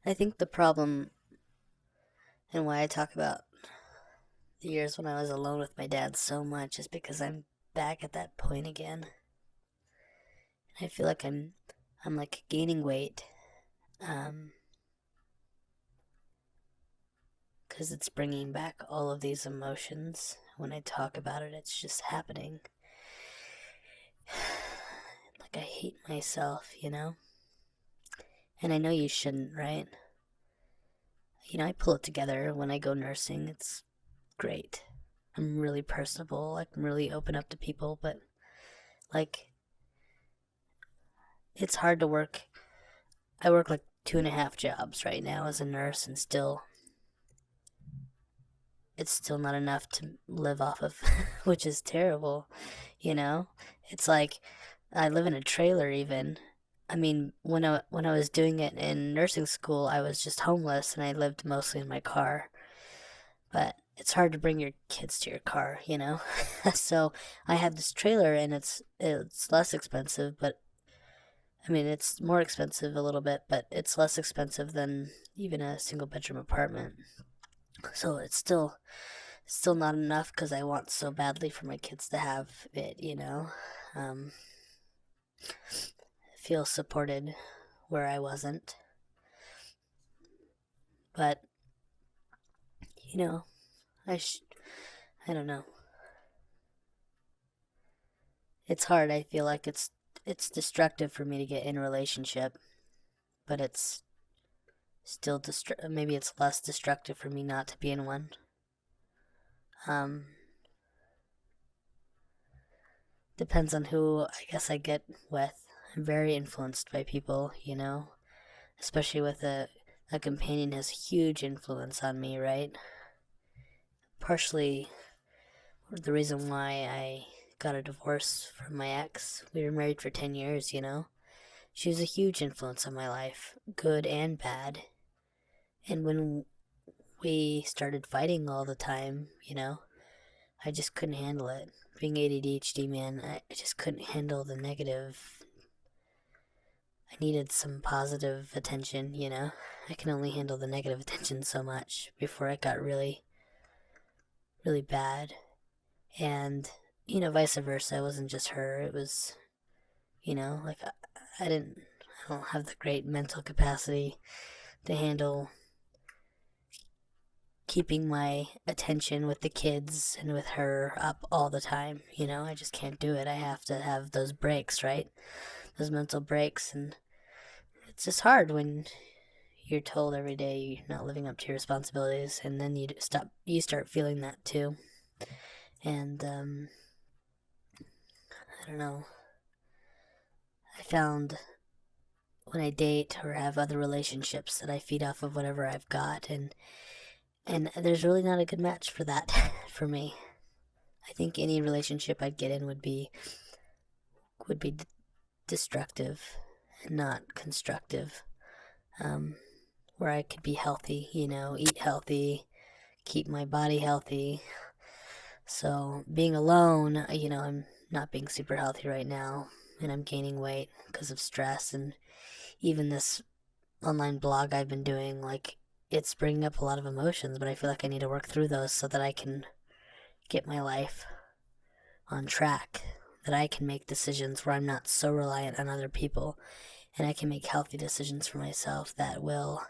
I think the problem and why I talk about the years when I was alone with my dad so much is because I'm back at that point again. I feel like I'm like gaining weight, um, because it's bringing back all of these emotions. When I talk about it, it's just happening. Like I hate myself. And I know you shouldn't, right? I pull it together when I go nursing. It's great. I'm really personable. Like, I'm really open up to people, but like, it's hard to work. I work like two and a half jobs right now as a nurse, and it's still not enough to live off of, which is terrible. You know, it's like I live in a trailer even. I mean, when I was doing it in nursing school, I was just homeless and I lived mostly in my car. But it's hard to bring your kids to your car. So I have this trailer and it's less expensive, but I mean it's more expensive a little bit, but it's less expensive than even a single bedroom apartment. So it's still not enough because I want so badly for my kids to have it. Um, feel supported where I wasn't, but you know I sh- I don't know. It's hard. I feel like it's destructive for me to get in a relationship, but it's still maybe it's less destructive for me not to be in one. Um, depends on who I guess I get with. I'm very influenced by people, especially with a companion has huge influence on me, right? Partially the reason why I got a divorce from my ex. We were married for 10 years. She was a huge influence on my life, good and bad. And when we started fighting all the time, I just couldn't handle it. Being ADHD, man, I just couldn't handle the negative. I needed some positive attention. I can only handle the negative attention so much before it got really, really bad. And, vice versa. It wasn't just her. It was, like I don't have the great mental capacity to handle keeping my attention with the kids and with her up all the time. I just can't do it. I have to have those breaks, right? Those mental breaks. And it's just hard when you're told every day you're not living up to your responsibilities, and then you start feeling that too. And I don't know. I found when I date or have other relationships that I feed off of whatever I've got, and there's really not a good match for that for me. I think any relationship I'd get in would be destructive and not constructive. Um, where I could be healthy, eat healthy, keep my body healthy. So being alone, I'm not being super healthy right now, and I'm gaining weight because of stress, and even this online blog I've been doing, like it's bringing up a lot of emotions, but I feel like I need to work through those so that I can get my life on track, that I can make decisions where I'm not so reliant on other people, and I can make healthy decisions for myself that will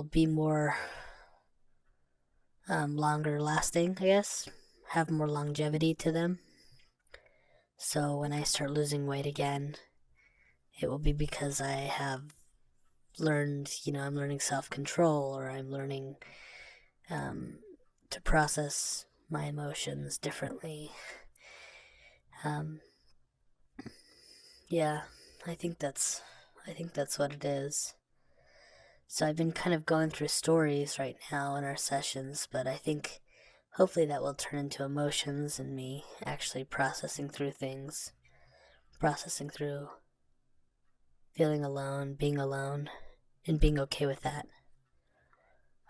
be more longer lasting, I guess, have more longevity to them. So when I start losing weight again, it will be because I have learned, I'm learning self control, or I'm learning um, to process my emotions differently. Um, yeah, I think that's, I think that's what it is. So I've been kind of going through stories right now in our sessions, but I think hopefully that will turn into emotions and me actually processing through things, processing through feeling alone, being alone, and being okay with that.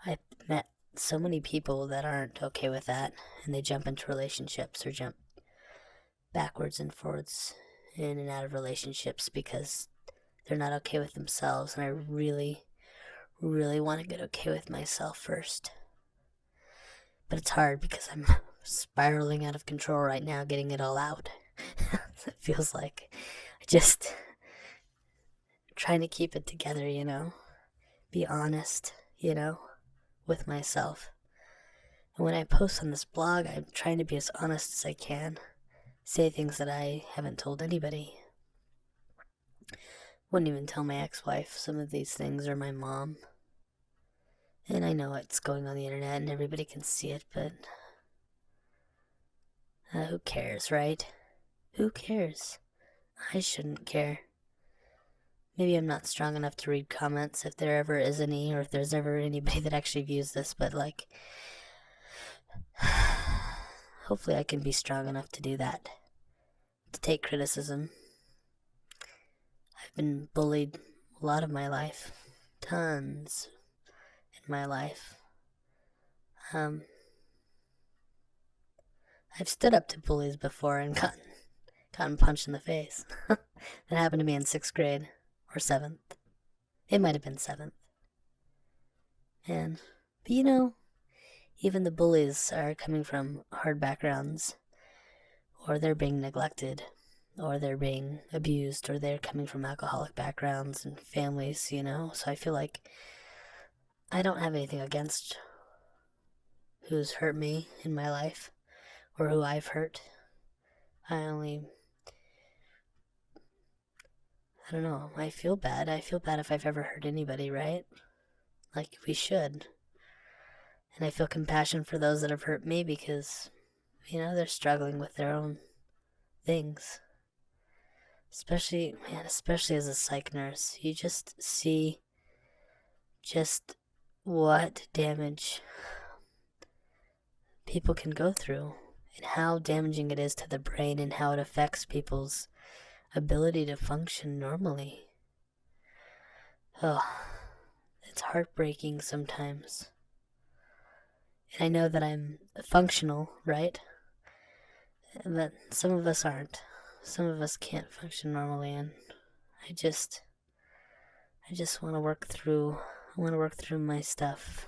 I've met so many people that aren't okay with that, and they jump into relationships or jump backwards and forwards in and out of relationships because they're not okay with themselves, and I really, really want to get okay with myself first. But it's hard because I'm spiraling out of control right now, getting it all out. It feels like I just trying to keep it together, be honest, with myself. And when I post on this blog, I'm trying to be as honest as I can, say things that I haven't told anybody. Wouldn't even tell my ex-wife some of these things, or my mom. And I know it's going on the internet and everybody can see it, but who cares, right? Who cares? I shouldn't care. Maybe I'm not strong enough to read comments if there ever is any, or if there's ever anybody that actually views this, but like, hopefully I can be strong enough to do that, to take criticism. I've been bullied a lot of my life, tons in my life. I've stood up to bullies before and gotten punched in the face. That happened to me in 6th grade, or 7th. It might have been 7th. But even the bullies are coming from hard backgrounds, or they're being neglected, or they're being abused, or they're coming from alcoholic backgrounds and families, So I feel like I don't have anything against who's hurt me in my life, or who I've hurt. I don't know, I feel bad. I feel bad if I've ever hurt anybody, right? Like we should. And I feel compassion for those that have hurt me because, they're struggling with their own things. Especially as a psych nurse, you just see just what damage people can go through and how damaging it is to the brain and how it affects people's ability to function normally. Oh, it's heartbreaking sometimes. And I know that I'm functional, right? But some of us aren't. Some of us can't function normally, and I just want to work through my stuff.